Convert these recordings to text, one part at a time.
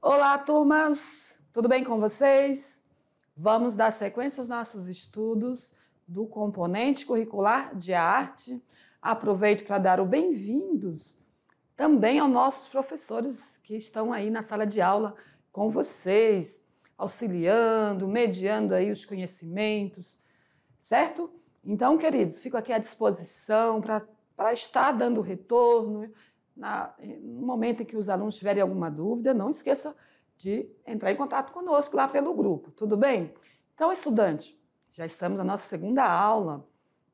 Olá, turmas! Tudo bem com vocês? Vamos dar sequência aos nossos estudos do componente curricular de arte. Aproveito para dar os bem-vindos também aos nossos professores que estão aí na sala de aula com vocês, auxiliando, mediando aí os conhecimentos, certo? Então, queridos, fico aqui à disposição para estar dando retorno. No momento em que os alunos tiverem alguma dúvida, não esqueça de entrar em contato conosco lá pelo grupo, tudo bem? Então, estudante, já estamos na nossa segunda aula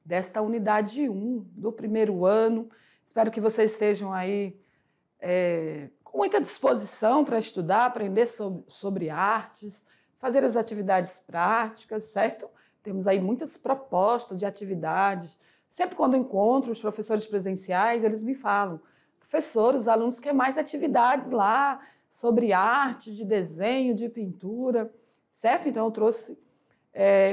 desta unidade 1 do primeiro ano. Espero que vocês estejam aí com muita disposição para estudar, aprender sobre artes, fazer as atividades práticas, certo? Temos aí muitas propostas de atividades. Sempre quando encontro os professores presenciais, eles me falam: professor, os alunos querem mais atividades lá sobre arte, de desenho, de pintura, certo? Então, eu trouxe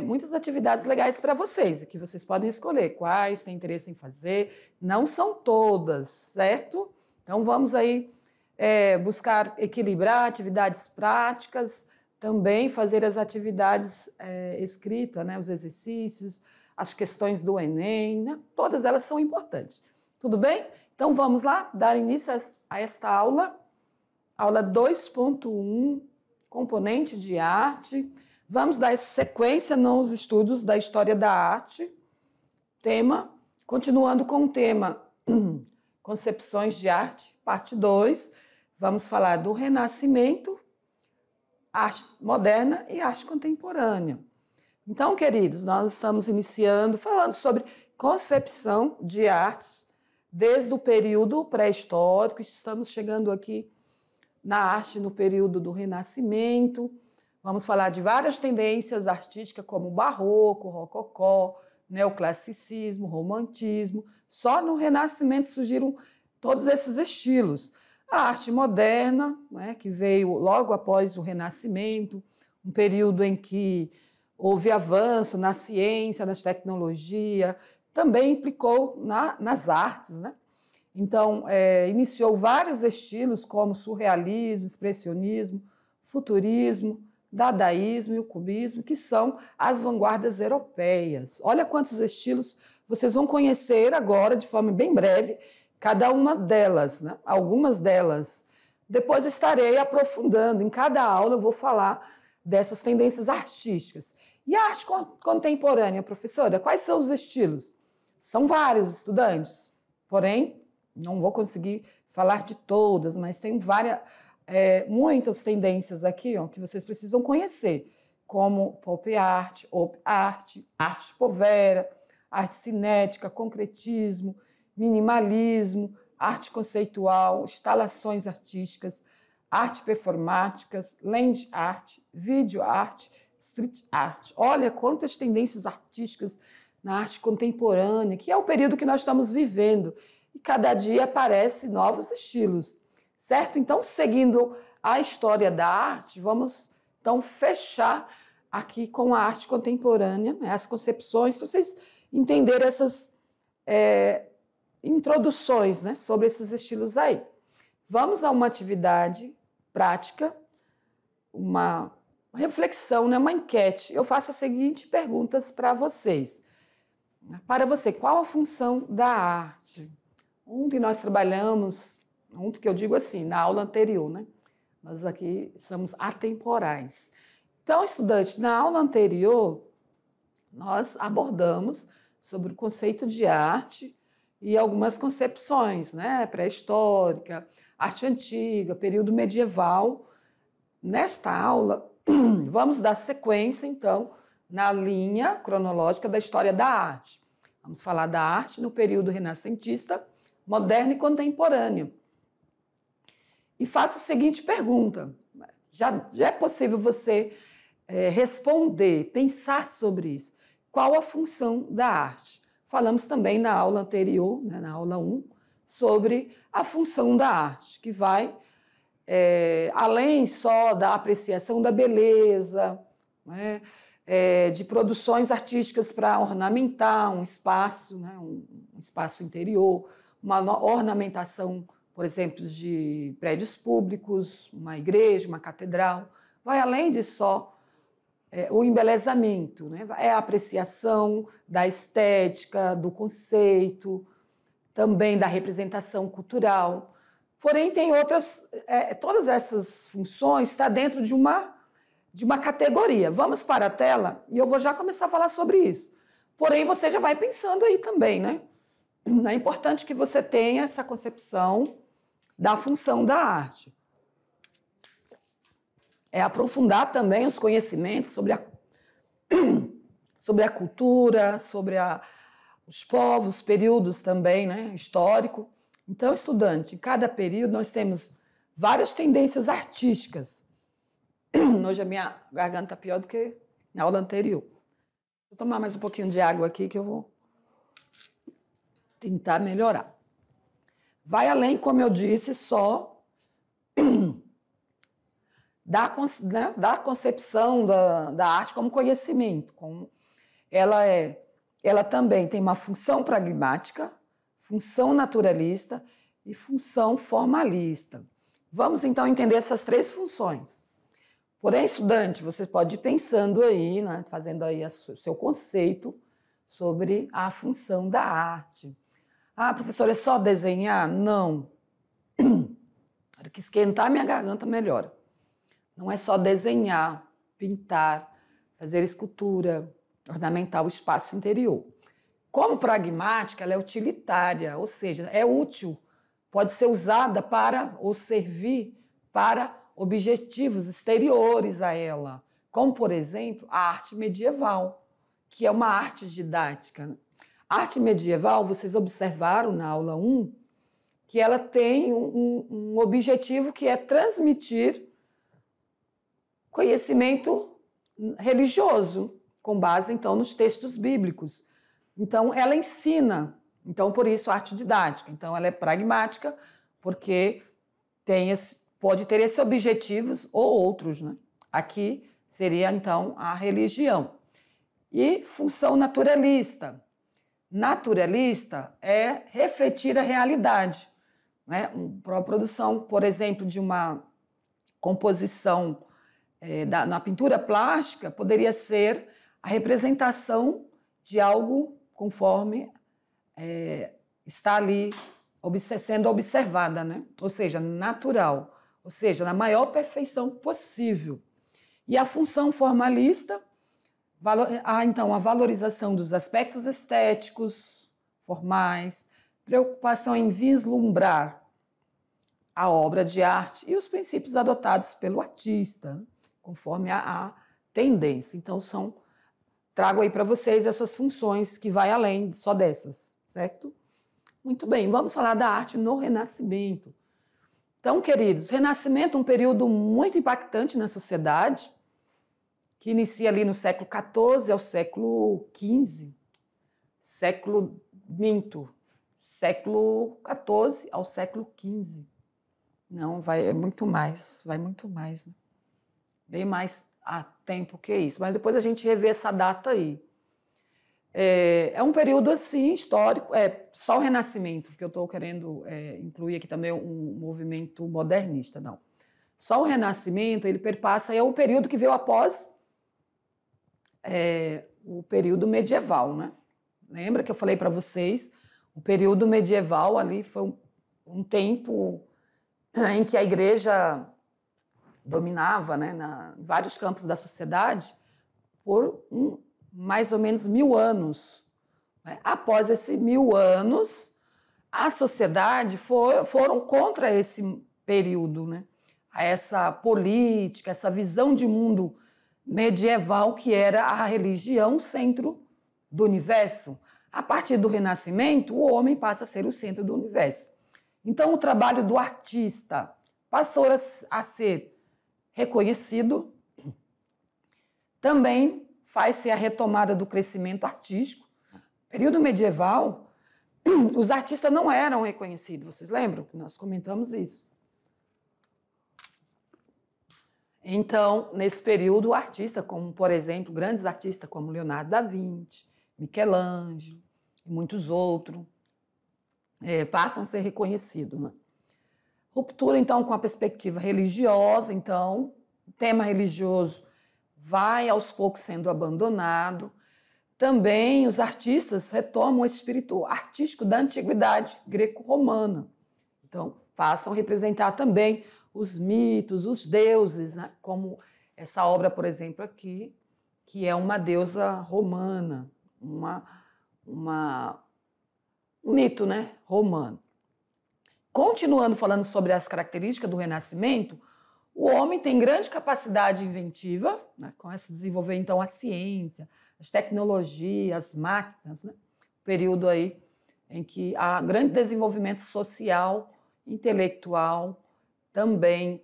muitas atividades legais para vocês, que vocês podem escolher quais têm interesse em fazer. Não são todas, certo? Então, vamos aí buscar equilibrar atividades práticas, também fazer as atividades escritas, né? Os exercícios, as questões do Enem, né? Todas elas são importantes. Tudo bem? Então, vamos lá dar início a esta aula 2.1, componente de arte. Vamos dar sequência nos estudos da história da arte. Continuando com o tema Concepções de Arte, parte 2. Vamos falar do Renascimento, arte moderna e arte contemporânea. Então, queridos, nós estamos iniciando falando sobre concepção de artes desde o período pré-histórico. Estamos chegando aqui na arte no período do Renascimento. Vamos falar de várias tendências artísticas como o barroco, o rococó, neoclassicismo, romantismo. Só no Renascimento surgiram todos esses estilos. A arte moderna, né, que veio logo após o Renascimento, um período em que houve avanço na ciência, na tecnologia, também implicou nas artes, né? Então, iniciou vários estilos como surrealismo, expressionismo, futurismo, dadaísmo e o cubismo, que são as vanguardas europeias. Olha quantos estilos vocês vão conhecer agora, de forma bem breve, cada uma delas, né? Algumas delas. Depois estarei aprofundando, em cada aula eu vou falar dessas tendências artísticas. E a arte contemporânea, professora, quais são os estilos? São vários, estudantes, porém, não vou conseguir falar de todas, mas tem muitas tendências aqui, ó, que vocês precisam conhecer, como pop art, op art, arte povera, arte cinética, concretismo, minimalismo, arte conceitual, instalações artísticas, arte performática, land art, video art, street art. Olha quantas tendências artísticas na arte contemporânea, que é o período que nós estamos vivendo, e cada dia aparecem novos estilos, certo? Então, seguindo a história da arte, vamos então fechar aqui com a arte contemporânea, né? As concepções, para vocês entenderem essas introduções, né, sobre esses estilos aí. Vamos a uma atividade prática, uma reflexão, né, uma enquete. Eu faço as seguintes perguntas para vocês. Para você, qual a função da arte? Ontem nós trabalhamos, ontem que eu digo assim, na aula anterior, né? Nós aqui somos atemporais. Então, estudante, na aula anterior, nós abordamos sobre o conceito de arte e algumas concepções, né? Pré-histórica, arte antiga, período medieval. Nesta aula, vamos dar sequência, então, na linha cronológica da história da arte. Vamos falar da arte no período renascentista, moderno e contemporâneo. E faça a seguinte pergunta. Já é possível você responder, pensar sobre isso. Qual a função da arte? Falamos também na aula anterior, né, na aula 1, sobre a função da arte, que vai além só da apreciação da beleza, né, de produções artísticas para ornamentar um espaço, né, um espaço interior, uma ornamentação por exemplo, de prédios públicos, uma igreja, uma catedral. Vai além de só o embelezamento, né? É a apreciação da estética, do conceito, também da representação cultural. Porém, tem outras, todas essas funções estão dentro de uma categoria. Vamos para a tela e eu vou já começar a falar sobre isso. Porém, você já vai pensando aí também, né? É importante que você tenha essa concepção da função da arte. É aprofundar também os conhecimentos sobre a cultura, sobre os povos, períodos também, né, histórico. Então, estudante, em cada período nós temos várias tendências artísticas. Hoje a minha garganta está pior do que na aula anterior. Vou tomar mais um pouquinho de água aqui que eu vou tentar melhorar. Vai além, como eu disse, só da concepção da arte como conhecimento. Ela também tem uma função pragmática, função naturalista e função formalista. Vamos, então, entender essas três funções. Porém, estudante, você pode ir pensando aí, né, fazendo aí o seu conceito sobre a função da arte. Ah, professor, é só desenhar? Não. Para que esquentar minha garganta melhora. Não é só desenhar, pintar, fazer escultura, ornamentar o espaço interior. Como pragmática, ela é utilitária, ou seja, é útil, pode ser usada para ou servir para objetivos exteriores a ela, como, por exemplo, a arte medieval, que é uma arte didática. A arte medieval, vocês observaram na aula 1, que ela tem um objetivo que é transmitir conhecimento religioso, com base, então, nos textos bíblicos. Então, ela ensina. Então, por isso, arte didática. Então, ela é pragmática, porque pode ter esses objetivos ou outros, né? Aqui seria, então, a religião. E função naturalista. Naturalista é refletir a realidade, né? A produção, por exemplo, de uma composição na pintura plástica poderia ser a representação de algo conforme está ali sendo observada, né? Ou seja, natural, ou seja, na maior perfeição possível. E a função formalista, então, a valorização dos aspectos estéticos, formais, preocupação em vislumbrar a obra de arte e os princípios adotados pelo artista, né? Conforme a tendência. Então, trago aí para vocês essas funções que vai além só dessas, certo? Muito bem, vamos falar da arte no Renascimento. Então, queridos, Renascimento é um período muito impactante na sociedade, que inicia ali no século XIV ao século XV, século XIV ao século XV. Não, vai muito mais, né? Bem mais a tempo que isso. Mas depois a gente revê essa data aí. É um período, assim, histórico. Só o Renascimento, porque eu estou querendo incluir aqui também um movimento modernista, não. Só o Renascimento, ele perpassa, é o período que veio após o período medieval, né? Lembra que eu falei para vocês? O período medieval ali foi um tempo em que a igreja dominava, né, em vários campos da sociedade por mais ou menos 1000 anos. Né? Após esses 1000 anos, a sociedade foram contra esse período, né? Essa política, essa visão de mundo medieval que era a religião centro do universo. A partir do Renascimento, o homem passa a ser o centro do universo. Então, o trabalho do artista passou a ser reconhecido. Também faz-se a retomada do crescimento artístico. No período medieval, os artistas não eram reconhecidos. Vocês lembram que nós comentamos isso? Então, nesse período, o artista, como, por exemplo, grandes artistas como Leonardo da Vinci, Michelangelo e muitos outros, passam a ser reconhecidos, né? Ruptura, então, com a perspectiva religiosa. Então, o tema religioso vai, aos poucos, sendo abandonado. Também os artistas retomam o espírito artístico da antiguidade greco-romana. Então, passam a representar também os mitos, os deuses, né? Como essa obra, por exemplo, aqui, que é uma deusa romana, um mito, né? Romano. Continuando falando sobre as características do Renascimento, o homem tem grande capacidade inventiva, né? Com essa desenvolver, então, a ciência, as tecnologias, as máquinas, né? Período aí em que há grande desenvolvimento social, intelectual, também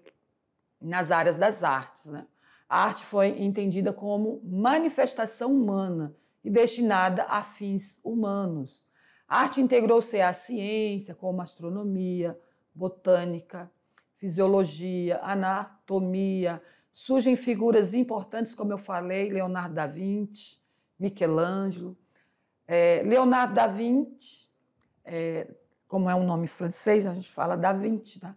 nas áreas das artes, né? A arte foi entendida como manifestação humana e destinada a fins humanos. A arte integrou-se à ciência, como astronomia, botânica, fisiologia, anatomia. Surgem figuras importantes, como eu falei, Leonardo da Vinci, Michelangelo. Leonardo da Vinci, como é um nome francês, a gente fala da Vinci, tá?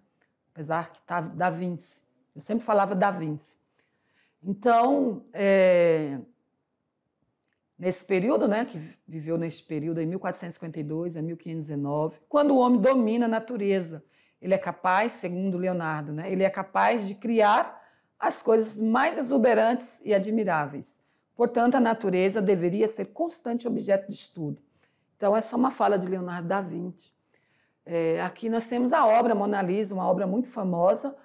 Apesar que tá da Vinci. Eu sempre falava da Vinci. Então, nesse período, né, que viveu nesse período, em 1452 a 1519, quando o homem domina a natureza, ele é capaz, segundo Leonardo, né, ele é capaz de criar as coisas mais exuberantes e admiráveis. Portanto, a natureza deveria ser constante objeto de estudo. Então, essa é uma fala de Leonardo da Vinci. Aqui nós temos a obra Mona Lisa, uma obra muito famosa,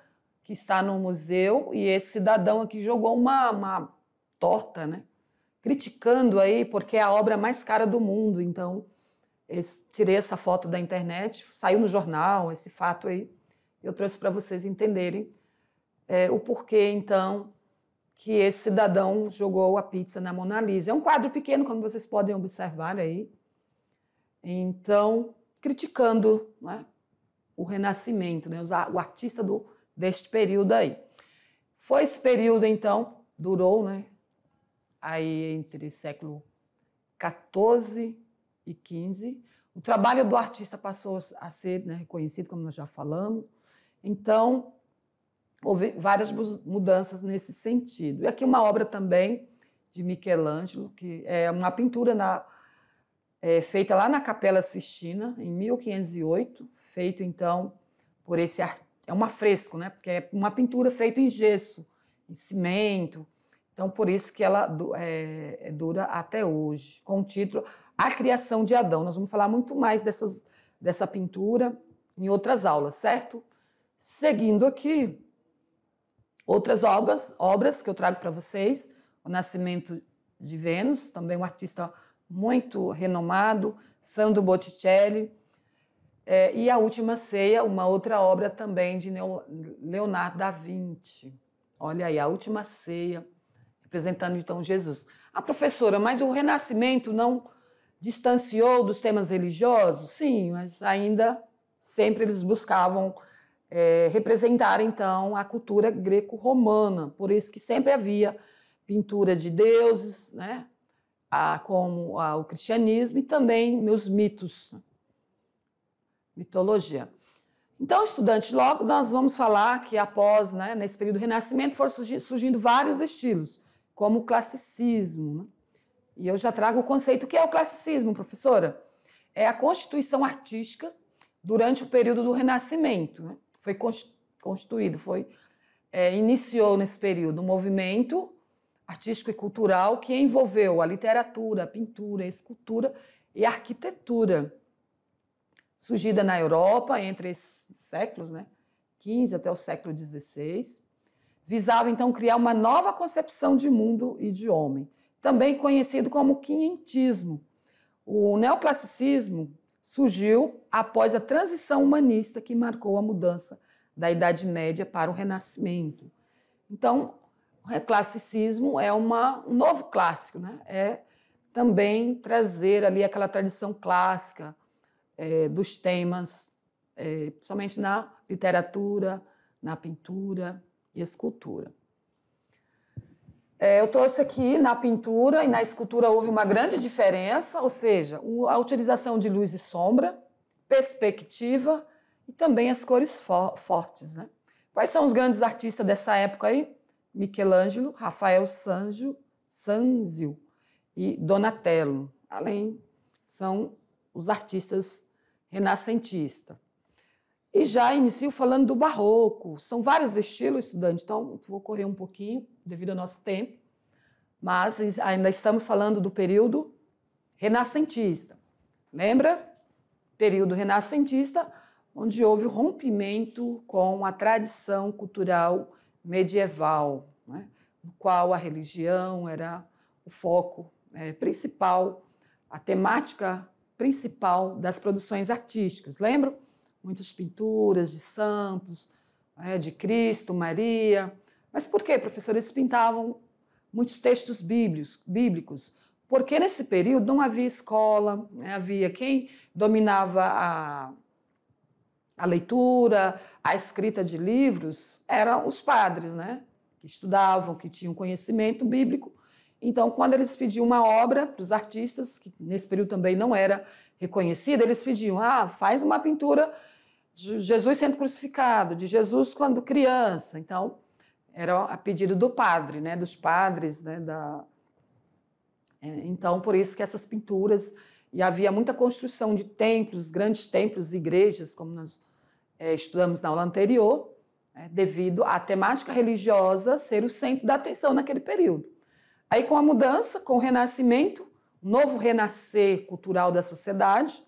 que está no museu, e esse cidadão aqui jogou uma torta, né? Criticando aí, porque é a obra mais cara do mundo. Então, tirei essa foto da internet, saiu no jornal, esse fato aí, eu trouxe para vocês entenderem o porquê, então, que esse cidadão jogou a pizza na Mona Lisa. É um quadro pequeno, como vocês podem observar aí. Então, criticando, né, o Renascimento, né, o artista deste período aí. Foi esse período, então, durou, né, aí entre século XIV e XV. O trabalho do artista passou a ser, né, reconhecido, como nós já falamos. Então, houve várias mudanças nesse sentido. E aqui uma obra também de Michelangelo, que é uma pintura feita lá na Capela Sistina, em 1508, feito, então, por esse artista. É um fresco, né? Porque é uma pintura feita em gesso, em cimento. Então, por isso que ela dura até hoje, com o título A Criação de Adão. Nós vamos falar muito mais dessa pintura em outras aulas, certo? Seguindo aqui, outras obras que eu trago para vocês. O Nascimento de Vênus, também um artista muito renomado, Sandro Botticelli. E A Última Ceia, uma outra obra também de Leonardo da Vinci. Olha aí, A Última Ceia, representando então Jesus. Professora, mas o Renascimento não distanciou dos temas religiosos? Sim, mas ainda sempre eles buscavam representar então a cultura greco-romana. Por isso que sempre havia pintura de deuses, né? Como o cristianismo e também os mitos, mitologia. Então, estudantes, logo nós vamos falar que após, né, nesse período do Renascimento, foram surgindo vários estilos, como o classicismo, né? E eu já trago o conceito. O que é o classicismo, professora? É a constituição artística durante o período do Renascimento, né? Foi constituído, iniciou nesse período um movimento artístico e cultural que envolveu a literatura, a pintura, a escultura e a arquitetura, surgida na Europa entre esses séculos, né, XV até o século XVI, visava então criar uma nova concepção de mundo e de homem, também conhecido como quinhentismo. O neoclassicismo surgiu após a transição humanista que marcou a mudança da Idade Média para o Renascimento. Então, o classicismo é um novo clássico, né? É também trazer ali aquela tradição clássica dos temas, principalmente na literatura, na pintura e escultura. Eu trouxe aqui na pintura e na escultura houve uma grande diferença, ou seja, a utilização de luz e sombra, perspectiva e também as cores fortes, né? Quais são os grandes artistas dessa época aí? Michelangelo, Rafael Sanzio e Donatello. Além, são os artistas renascentistas. E já inicio falando do barroco. São vários estilos, estudante, então vou correr um pouquinho devido ao nosso tempo, mas ainda estamos falando do período renascentista. Lembra? Período renascentista, onde houve o rompimento com a tradição cultural medieval, né? No qual a religião era o foco principal, a temática principal das produções artísticas. Lembram? Muitas pinturas de santos, de Cristo, Maria. Mas por quê, professor? Eles pintavam muitos textos bíblicos, porque nesse período não havia escola, havia quem dominava a leitura, a escrita de livros, eram os padres, né? Que estudavam, que tinham conhecimento bíblico. Então, quando eles pediam uma obra para os artistas, que nesse período também não era reconhecida, eles pediam, faz uma pintura de Jesus sendo crucificado, de Jesus quando criança. Então, era a pedido do padre, né? Dos padres, né? Então, por isso que essas pinturas, e havia muita construção de templos, grandes templos, igrejas, como nós estudamos na aula anterior, devido à temática religiosa ser o centro da atenção naquele período. Aí, com a mudança, com o renascimento, um novo renascer cultural da sociedade,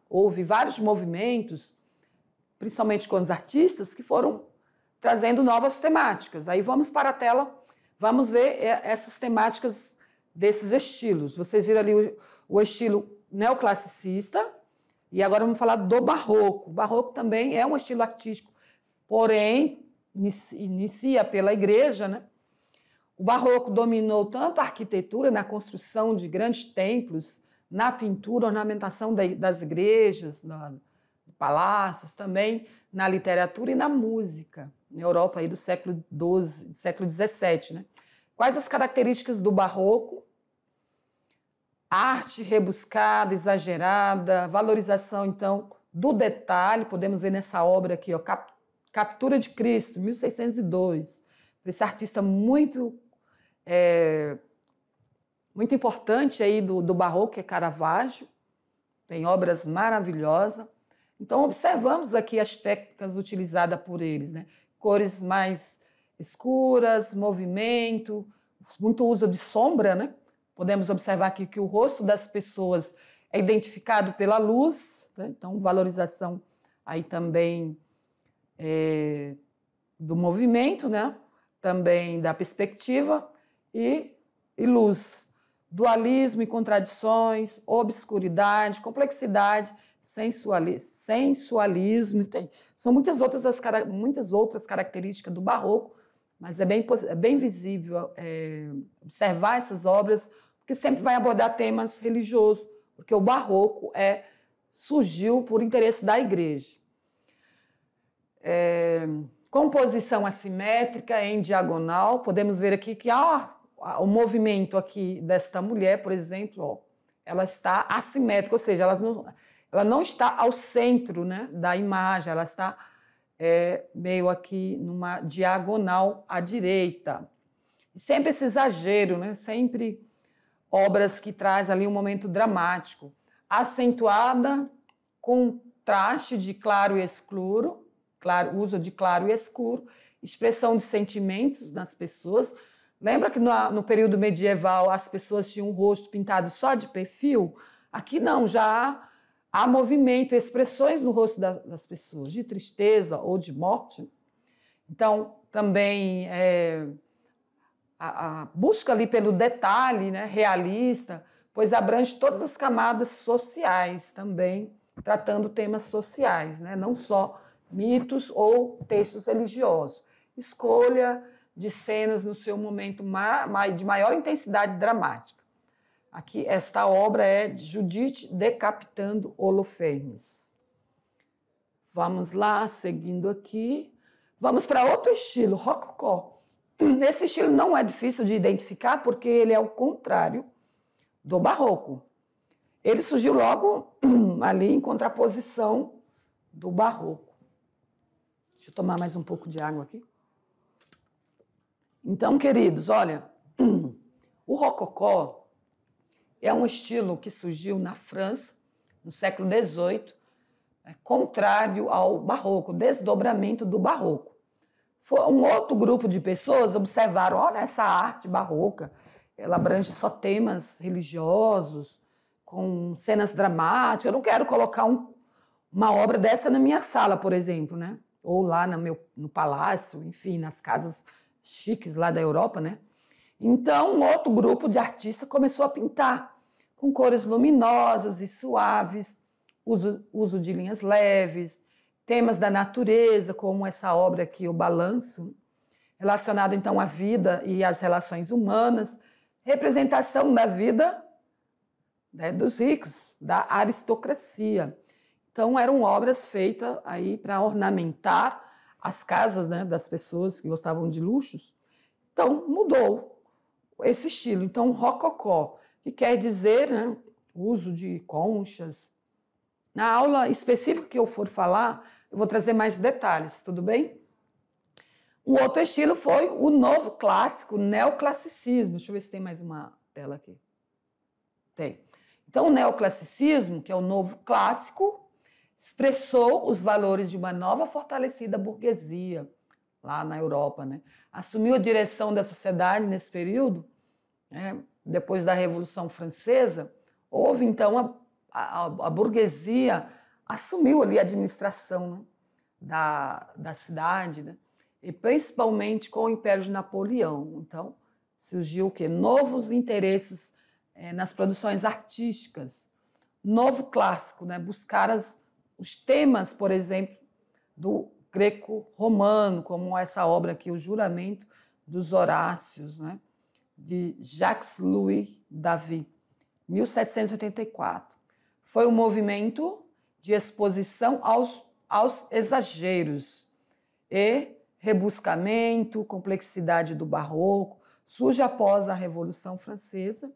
houve vários movimentos, principalmente com os artistas, que foram trazendo novas temáticas. Aí vamos para a tela, vamos ver essas temáticas desses estilos. Vocês viram ali o estilo neoclassicista, e agora vamos falar do barroco. O barroco também é um estilo artístico, porém, inicia pela igreja, né? O barroco dominou tanto a arquitetura, na construção de grandes templos, na pintura, ornamentação das igrejas, de palácios, também na literatura e na música, na Europa aí do século XII, século XVII. Né? Quais as características do barroco? Arte rebuscada, exagerada, valorização, então, do detalhe. Podemos ver nessa obra aqui, Captura de Cristo, 1602. Esse artista muito importante aí do barroco, que é Caravaggio. Tem obras maravilhosas. Então, observamos aqui as técnicas utilizadas por eles, né? Cores mais escuras, movimento, muito uso de sombra, né? Podemos observar aqui que o rosto das pessoas é identificado pela luz, né? Então, valorização aí também do movimento, né? Também da perspectiva e luz. Dualismo e contradições, obscuridade, complexidade, sensualismo. São muitas outras características do barroco, mas é bem visível observar essas obras, porque sempre vai abordar temas religiosos, porque o barroco surgiu por interesse da igreja. Composição assimétrica em diagonal, podemos ver aqui que o movimento aqui desta mulher, por exemplo, ela está assimétrica, ou seja, ela não está ao centro, né, da imagem, ela está meio aqui numa diagonal à direita. E sempre esse exagero, né, sempre obras que trazem ali um momento dramático, acentuada, contraste de claro e escuro, uso de claro e escuro, expressão de sentimentos das pessoas. Lembra que no período medieval as pessoas tinham o rosto pintado só de perfil? Aqui não, já há movimento, expressões no rosto das pessoas, de tristeza ou de morte. Então, também a busca ali pelo detalhe, né, realista, pois abrange todas as camadas sociais também, tratando temas sociais, né, não só mitos ou textos religiosos. Escolha de cenas no seu momento de maior intensidade dramática. Aqui, esta obra é de Judite decapitando Holofernes. Vamos lá, seguindo aqui. Vamos para outro estilo, rococó. Esse estilo não é difícil de identificar, porque ele é o contrário do barroco. Ele surgiu logo ali em contraposição do Barroco. Deixa eu tomar mais um pouco de água aqui. Então, queridos, olha, o Rococó é um estilo que surgiu na França, no século XVIII, contrário ao Barroco, desdobramento do Barroco. Foi um outro grupo de pessoas observaram, olha, essa arte barroca, ela abrange só temas religiosos, com cenas dramáticas. Eu não quero colocar uma obra dessa na minha sala, por exemplo, né? Ou lá no palácio, enfim, nas casas chiques lá da Europa, né? Então, um outro grupo de artistas começou a pintar com cores luminosas e suaves, uso de linhas leves, temas da natureza, como essa obra aqui, O Balanço, relacionado então à vida e às relações humanas, representação da vida, né, dos ricos, da aristocracia. Então, eram obras feitas aí para ornamentar as casas, né, das pessoas que gostavam de luxos. Então, mudou esse estilo. Então, rococó, que quer dizer, né, uso de conchas. Na aula específica que eu for falar, eu vou trazer mais detalhes, tudo bem? Um outro estilo foi o novo clássico, o neoclassicismo. Deixa eu ver se tem mais uma tela aqui. Tem. Então, o neoclassicismo, que é o novo clássico, expressou os valores de uma nova fortalecida burguesia lá na Europa, né? Assumiu a direção da sociedade nesse período, né? Depois da Revolução Francesa. Houve, então, a burguesia assumiu ali a administração, né, da cidade, né? E principalmente com o Império de Napoleão. Então, surgiu o quê? Novos interesses nas produções artísticas, novo clássico, né? Buscar os temas, por exemplo, do greco-romano, como essa obra aqui, O Juramento dos Horácios, né? De Jacques-Louis David, 1784. Foi um movimento de exposição aos exageros e rebuscamento, complexidade do barroco. Surge após a Revolução Francesa,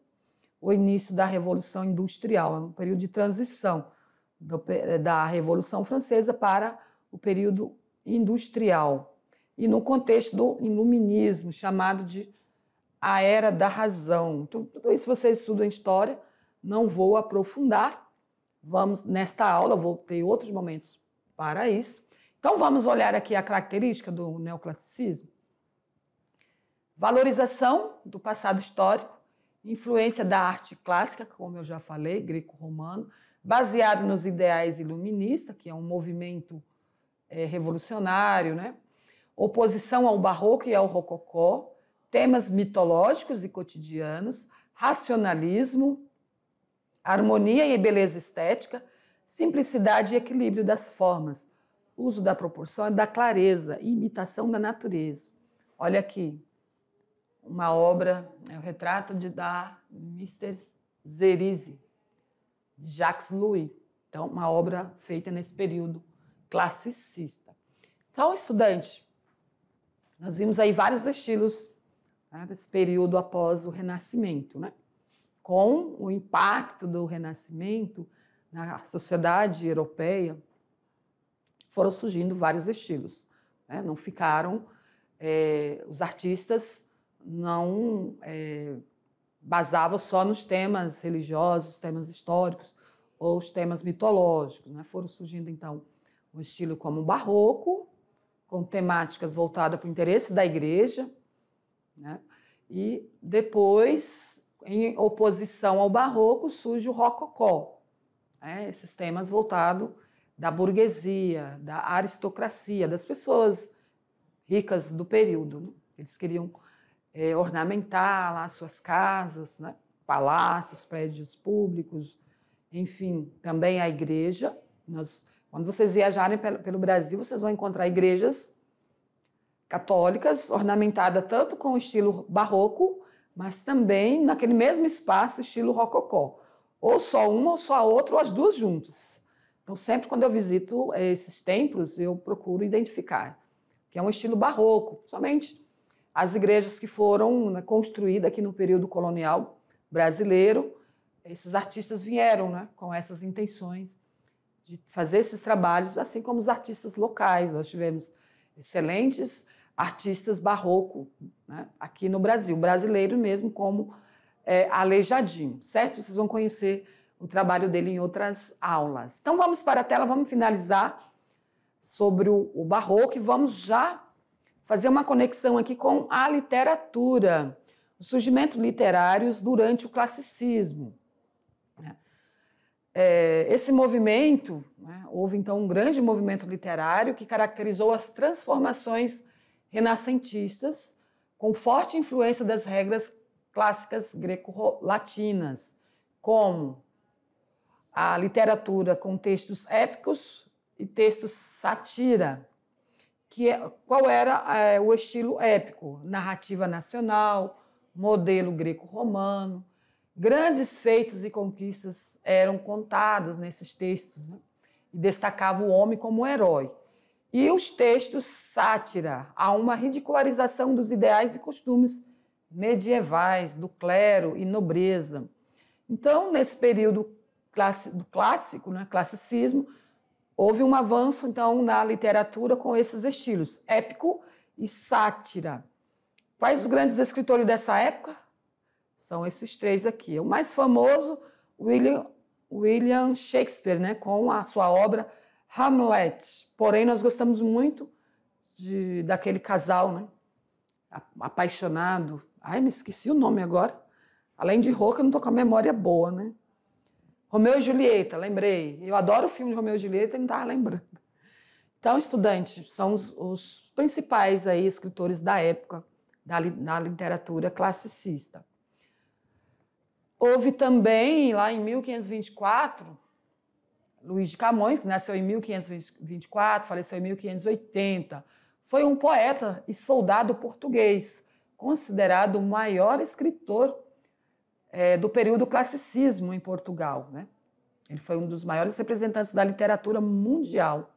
o início da Revolução Industrial, é um período de transição da Revolução Francesa para o período industrial, e no contexto do iluminismo, chamado de a Era da Razão. Então, tudo isso vocês estudam em história, não vou aprofundar. Vamos, nesta aula, vou ter outros momentos para isso. Então, vamos olhar aqui a característica do neoclassicismo. Valorização do passado histórico, influência da arte clássica, como eu já falei, greco-romano, baseado nos ideais iluministas, que é um movimento revolucionário, né? Oposição ao barroco e ao rococó, temas mitológicos e cotidianos, racionalismo, harmonia e beleza estética, simplicidade e equilíbrio das formas, uso da proporção e da clareza, imitação da natureza. Olha aqui, uma obra, o retrato da Mr. Zerise, de Jacques Louis. Então, uma obra feita nesse período classicista. Então, estudante, nós vimos aí vários estilos, né, desse período após o Renascimento, né? Com o impacto do Renascimento na sociedade europeia, foram surgindo vários estilos, né? Não ficaram, os artistas não basavam só nos temas religiosos, temas históricos ou os temas mitológicos, né? Foram surgindo, então, um estilo como o barroco, com temáticas voltadas para o interesse da igreja, né? E depois, em oposição ao barroco, surge o rococó, né? Esses temas voltados da burguesia, da aristocracia, das pessoas ricas do período, né? Eles queriam ornamentar lá suas casas, né? Palácios, prédios públicos, enfim, também a igreja. Quando vocês viajarem pelo Brasil, vocês vão encontrar igrejas católicas ornamentadas tanto com o estilo barroco, mas também naquele mesmo espaço, estilo rococó. Ou só uma, ou só a outra, ou as duas juntas. Então, sempre quando eu visito esses templos, eu procuro identificar que é um estilo barroco. Somente as igrejas que foram, né, construídas aqui no período colonial brasileiro, esses artistas vieram, né, com essas intenções de fazer esses trabalhos, assim como os artistas locais. Nós tivemos excelentes artistas barroco, né, aqui no Brasil, brasileiro mesmo, como Aleijadinho, certo? Vocês vão conhecer o trabalho dele em outras aulas. Então vamos para a tela, vamos finalizar sobre o barroco e vamos já fazer uma conexão aqui com a literatura, os surgimentos literários durante o classicismo. Esse movimento, né, houve então um grande movimento literário que caracterizou as transformações renascentistas, com forte influência das regras clássicas greco-latinas, como a literatura com textos épicos e textos sátira. Qual era o estilo épico? Narrativa nacional, modelo greco-romano. Grandes feitos e conquistas eram contados nesses textos, né? E destacava o homem como herói. E os textos sátira, há uma ridicularização dos ideais e costumes medievais, do clero e nobreza. Então, nesse período do clássico, né, classicismo, houve um avanço então na literatura com esses estilos, épico e sátira. Quais os grandes escritores dessa época? São esses três aqui. O mais famoso, William Shakespeare, né, com a sua obra Hamlet. Porém, nós gostamos muito daquele casal, né, apaixonado. Ai, me esqueci o nome agora. Além de rouca, eu não estou com a memória boa, né? Romeu e Julieta, lembrei. Eu adoro o filme de Romeu e Julieta e não estava lembrando. Então, estudantes, são os principais aí, escritores da época na literatura classicista. Houve também, lá em 1524, Luís de Camões, que nasceu em 1524, faleceu em 1580. Foi um poeta e soldado português, considerado o maior escritor do período classicismo em Portugal, né? Ele foi um dos maiores representantes da literatura mundial.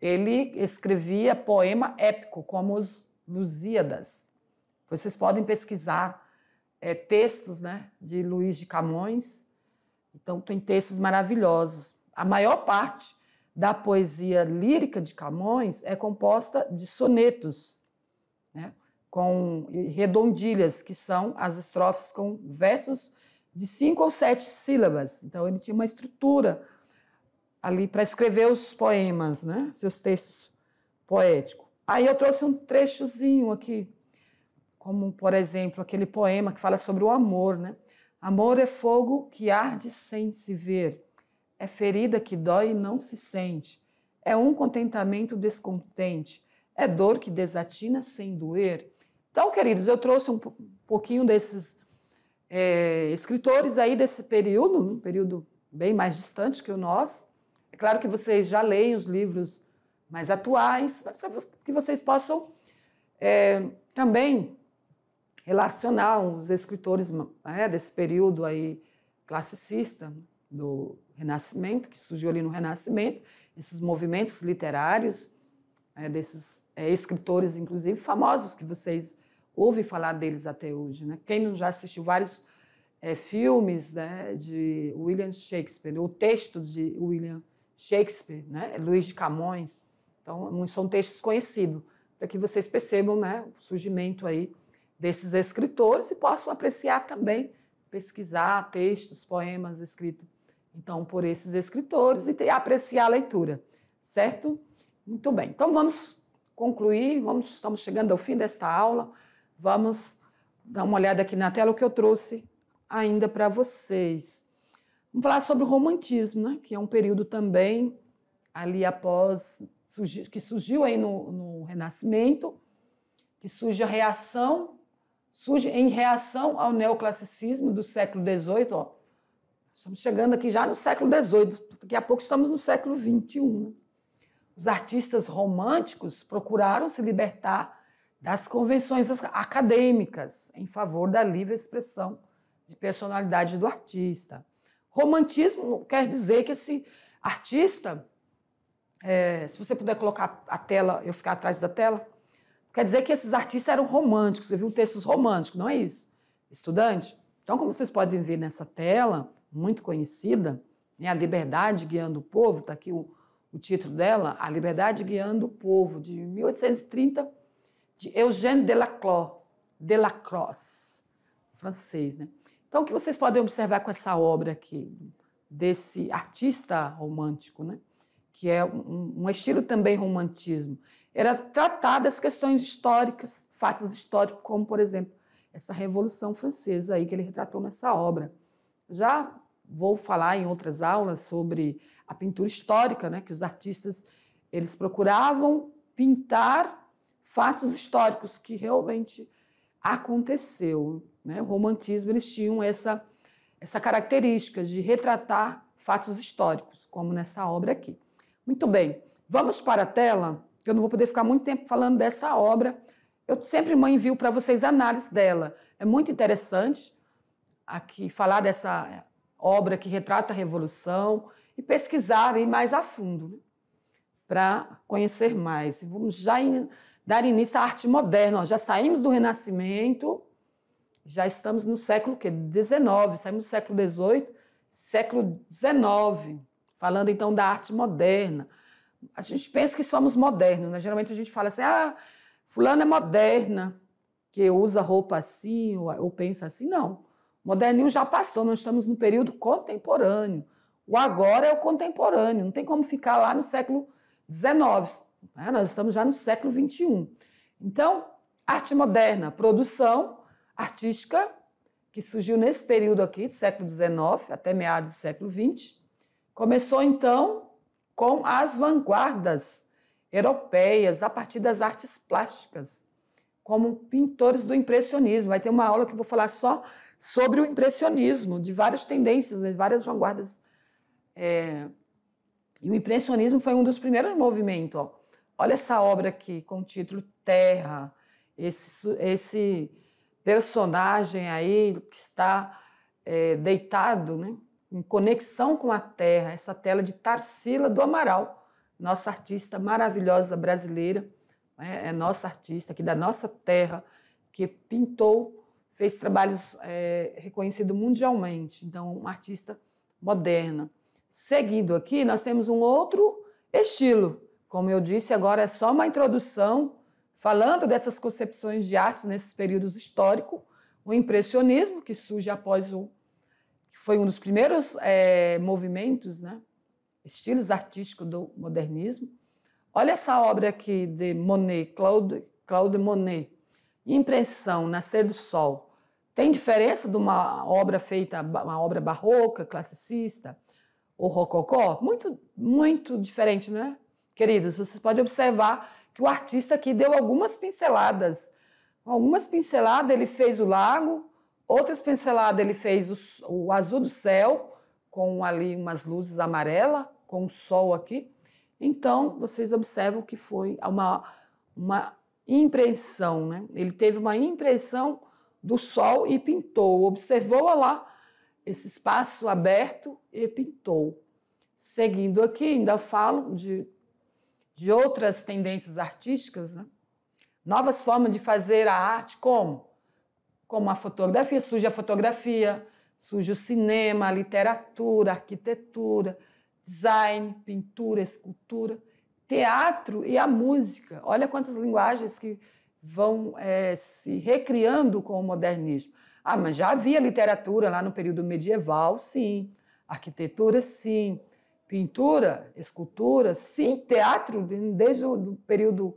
Ele escrevia poema épico, como os Lusíadas. Vocês podem pesquisar textos, né, de Luís de Camões. Então, tem textos maravilhosos. A maior parte da poesia lírica de Camões é composta de sonetos, né, com redondilhas, que são as estrofes com versos de 5 ou 7 sílabas. Então, ele tinha uma estrutura ali para escrever os poemas, né, seus textos poéticos. Aí eu trouxe um trechozinho aqui, como, por exemplo, aquele poema que fala sobre o amor, né? Amor é fogo que arde sem se ver, é ferida que dói e não se sente, é um contentamento descontente, é dor que desatina sem doer. Então, queridos, eu trouxe um pouquinho desses escritores aí desse período, um período bem mais distante que o nosso. É claro que vocês já leem os livros mais atuais, mas para que vocês possam também relacionar os escritores desse período aí classicista, do Renascimento, que surgiu ali no Renascimento, esses movimentos literários, desses escritores, inclusive, famosos, que vocês ouvem falar deles até hoje, né? Quem não já assistiu vários filmes, né, de William Shakespeare, o texto de William Shakespeare, né, Luís de Camões, então são textos conhecidos, para que vocês percebam, né, o surgimento aí desses escritores e possam apreciar também, pesquisar textos, poemas escritos então por esses escritores e apreciar a leitura, certo? Muito bem, então vamos concluir, estamos chegando ao fim desta aula, vamos dar uma olhada aqui na tela o que eu trouxe ainda para vocês. Vamos falar sobre o romantismo, né? Que é um período também ali após, que surgiu aí no Renascimento, que surge em reação ao neoclassicismo do século XVIII. Ó. Estamos chegando aqui já no século XVIII, daqui a pouco estamos no século XXI. Né? Os artistas românticos procuraram se libertar das convenções acadêmicas em favor da livre expressão de personalidade do artista. Romantismo quer dizer que esse artista, se você puder colocar a tela, eu ficar atrás da tela, quer dizer que esses artistas eram românticos, você viu textos românticos, não é isso, estudante? Então, como vocês podem ver nessa tela, muito conhecida, A Liberdade Guiando o Povo, está aqui o título dela, A Liberdade Guiando o Povo, de 1830, de Eugène Delacroix, francês, né? Então, o que vocês podem observar com essa obra aqui, desse artista romântico, né? Que é um estilo também romantismo, era tratar das questões históricas, fatos históricos, como, por exemplo, essa Revolução Francesa aí que ele retratou nessa obra. Já vou falar em outras aulas sobre a pintura histórica, né, que os artistas eles procuravam pintar fatos históricos que realmente aconteceu, né? O romantismo eles tinham essa característica de retratar fatos históricos, como nessa obra aqui. Muito bem, vamos para a tela, que eu não vou poder ficar muito tempo falando dessa obra. Eu sempre envio para vocês a análise dela. É muito interessante aqui falar dessa obra que retrata a Revolução e pesquisar e ir mais a fundo, né, para conhecer mais. Vamos já dar início à arte moderna. Já saímos do Renascimento, já estamos no século XIX, saímos do século XVIII, século XIX, falando então da arte moderna. A gente pensa que somos modernos, né? Geralmente a gente fala assim, fulana é moderna, que usa roupa assim ou pensa assim. Não, o modernismo já passou, nós estamos no período contemporâneo. O agora é o contemporâneo, não tem como ficar lá no século XIX, né? Nós estamos já no século XXI. Então, arte moderna, produção artística que surgiu nesse período aqui, do século XIX até meados do século XX, começou então com as vanguardas europeias, a partir das artes plásticas, como pintores do impressionismo. Vai ter uma aula que eu vou falar só sobre o impressionismo, de várias tendências, de várias vanguardas. E o impressionismo foi um dos primeiros movimentos. Ó. Olha essa obra aqui, com o título Terra, esse personagem aí que está deitado, né, em conexão com a terra, essa tela de Tarsila do Amaral, nossa artista maravilhosa brasileira, né, é nossa artista aqui da nossa terra, que pintou, fez trabalhos reconhecidos mundialmente, então uma artista moderna. Seguindo aqui, nós temos um outro estilo, como eu disse, agora é só uma introdução, falando dessas concepções de artes nesses períodos históricos, o impressionismo, que surge após que foi um dos primeiros movimentos, né, estilos artísticos do modernismo. Olha essa obra aqui de Monet, Claude Monet, Impressão, Nascer do Sol. Tem diferença de uma obra feita, uma obra barroca, classicista, ou rococó? Muito, muito diferente, né, queridos? Vocês podem observar que o artista aqui deu algumas pinceladas. Algumas pinceladas ele fez o lago, outras pinceladas ele fez o azul do céu, com ali umas luzes amarelas, com o sol aqui. Então, vocês observam que foi uma impressão, né? Ele teve uma impressão do sol e pintou, observou lá esse espaço aberto e pintou. Seguindo aqui, ainda falo de outras tendências artísticas, né? Novas formas de fazer a arte, como a fotografia, surge a fotografia, surge o cinema, a literatura, a arquitetura, design, pintura, escultura, teatro e a música. Olha quantas linguagens que vão se recriando com o modernismo. Mas já havia literatura lá no período medieval, sim. Arquitetura, sim. Pintura, escultura, sim. Teatro, desde o período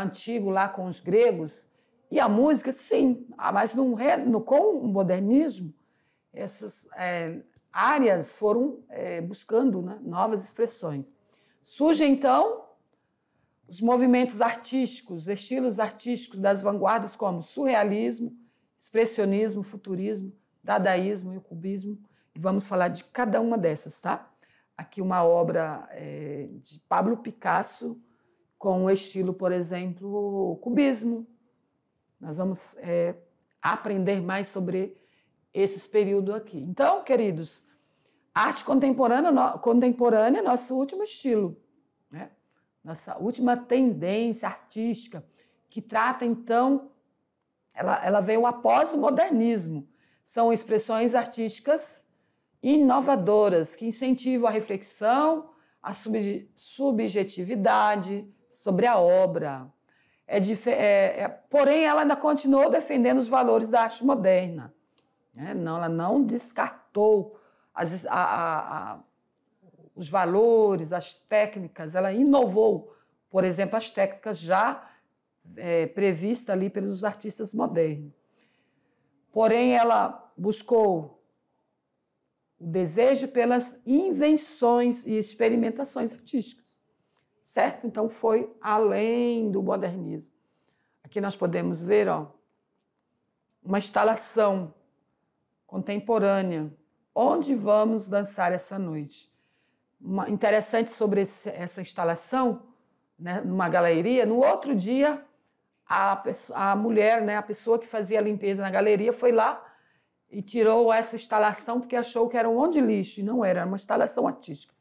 antigo lá com os gregos. E a música, sim. Mas com o modernismo, essas áreas foram buscando, né, novas expressões. Surgem, então, os movimentos artísticos, estilos artísticos das vanguardas como surrealismo, expressionismo, futurismo, dadaísmo e o cubismo. E vamos falar de cada uma dessas, tá? Aqui uma obra de Pablo Picasso com o estilo, por exemplo, cubismo. Nós vamos aprender mais sobre esses períodos aqui. Então, queridos, arte contemporânea é nosso último estilo, né? Nossa última tendência artística, que trata, então, ela veio após o modernismo. São expressões artísticas inovadoras, que incentivam a reflexão, a subjetividade sobre a obra. Porém, ela ainda continuou defendendo os valores da arte moderna. Não, ela não descartou os valores, as técnicas, ela inovou, por exemplo, as técnicas já previstas ali pelos artistas modernos. Porém, ela buscou o desejo pelas invenções e experimentações artísticas, certo? Então, foi além do modernismo. Aqui nós podemos ver uma instalação contemporânea. Onde vamos dançar essa noite? Interessante sobre essa instalação, né, numa galeria, no outro dia, a mulher, né, a pessoa que fazia a limpeza na galeria, foi lá e tirou essa instalação porque achou que era um monte de lixo, e não era uma instalação artística.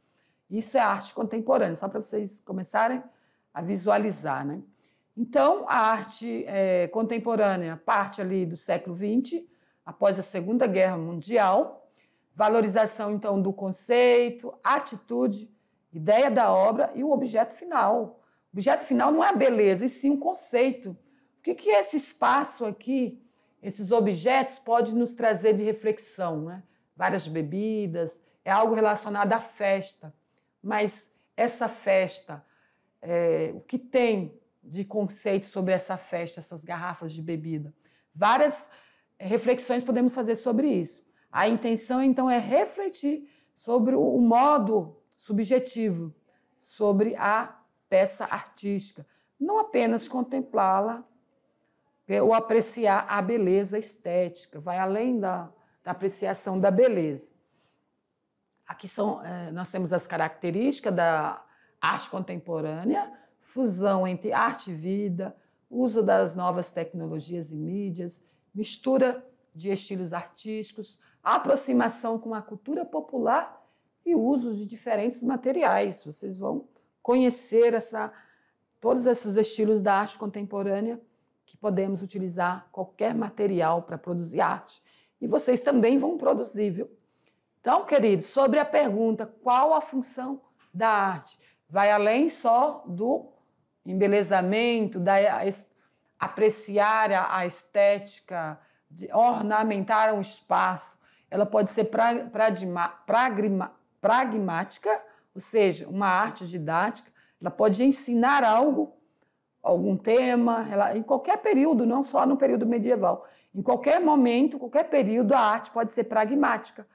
Isso é arte contemporânea, só para vocês começarem a visualizar, né? Então, a arte contemporânea parte ali do século XX, após a Segunda Guerra Mundial, valorização, então, do conceito, atitude, ideia da obra e o objeto final. O objeto final não é a beleza, e sim o conceito. O que é esse espaço aqui, esses objetos, pode nos trazer de reflexão, né? Várias bebidas, é algo relacionado à festa. Mas essa festa, o que tem de conceito sobre essa festa, essas garrafas de bebida? Várias reflexões podemos fazer sobre isso. A intenção, então, é refletir sobre o modo subjetivo, sobre a peça artística. Não apenas contemplá-la ou apreciar a beleza estética, vai além da apreciação da beleza. Aqui nós temos as características da arte contemporânea, fusão entre arte e vida, uso das novas tecnologias e mídias, mistura de estilos artísticos, aproximação com a cultura popular e uso de diferentes materiais. Vocês vão conhecer todos esses estilos da arte contemporânea, que podemos utilizar qualquer material para produzir arte. E vocês também vão produzir, viu? Então, queridos, sobre a pergunta qual a função da arte, vai além só do embelezamento, apreciar a estética, de ornamentar um espaço. Ela pode ser pragmática, ou seja, uma arte didática. Ela pode ensinar algo, algum tema, em qualquer período, não só no período medieval. Em qualquer momento, qualquer período, a arte pode ser pragmática,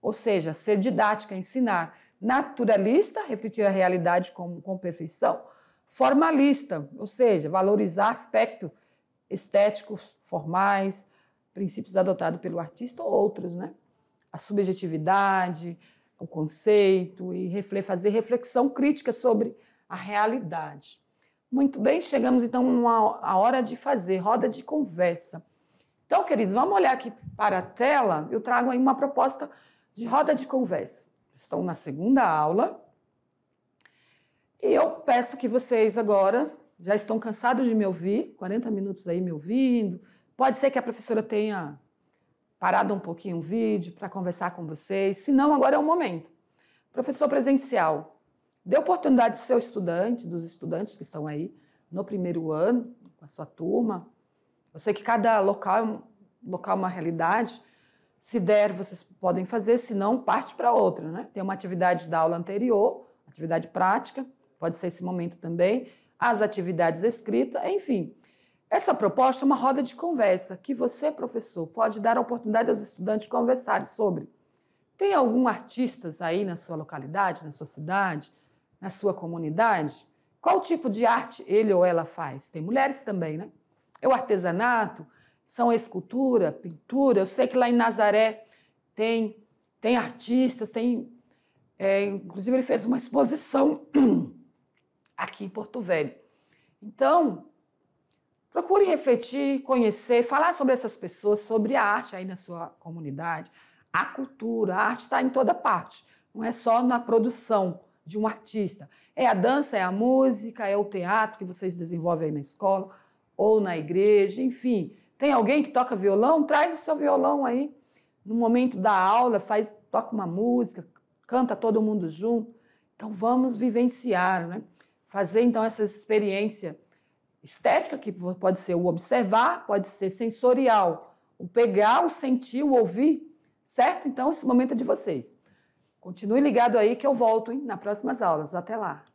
ou seja, ser didática, ensinar. Naturalista, refletir a realidade com perfeição. Formalista, ou seja, valorizar aspectos estéticos, formais, princípios adotados pelo artista ou outros, né? A subjetividade, o conceito e fazer reflexão crítica sobre a realidade. Muito bem, chegamos então à hora de fazer roda de conversa. Então, queridos, vamos olhar aqui para a tela. Eu trago aí uma proposta de roda de conversa. Estão na segunda aula. E eu peço que vocês agora já estão cansados de me ouvir, 40 minutos aí me ouvindo. Pode ser que a professora tenha parado um pouquinho o vídeo para conversar com vocês. Se não, agora é o momento. Professor presencial, dê oportunidade do seu estudante, dos estudantes que estão aí no primeiro ano, com a sua turma. Eu sei que cada local é uma realidade. Se der, vocês podem fazer, se não, parte para outra, né? Tem uma atividade da aula anterior, atividade prática, pode ser esse momento também, as atividades escritas, enfim. Essa proposta é uma roda de conversa que você, professor, pode dar a oportunidade aos estudantes conversarem sobre. Tem algum artista aí na sua localidade, na sua cidade, na sua comunidade? Qual tipo de arte ele ou ela faz? Tem mulheres também, né? É o artesanato, são a escultura, pintura. Eu sei que lá em Nazaré tem artistas, inclusive ele fez uma exposição aqui em Porto Velho. Então, procure refletir, conhecer, falar sobre essas pessoas, sobre a arte aí na sua comunidade, a cultura. A arte está em toda parte, não é só na produção de um artista. É a dança, é a música, é o teatro que vocês desenvolvem aí na escola ou na igreja, enfim. Tem alguém que toca violão? Traz o seu violão aí. No momento da aula, toca uma música, canta todo mundo junto. Então, vamos vivenciar, né? Fazer, então, essa experiência estética, que pode ser o observar, pode ser sensorial, o pegar, o sentir, o ouvir, certo? Então, esse momento é de vocês. Continue ligado aí que eu volto, hein, nas próximas aulas. Até lá!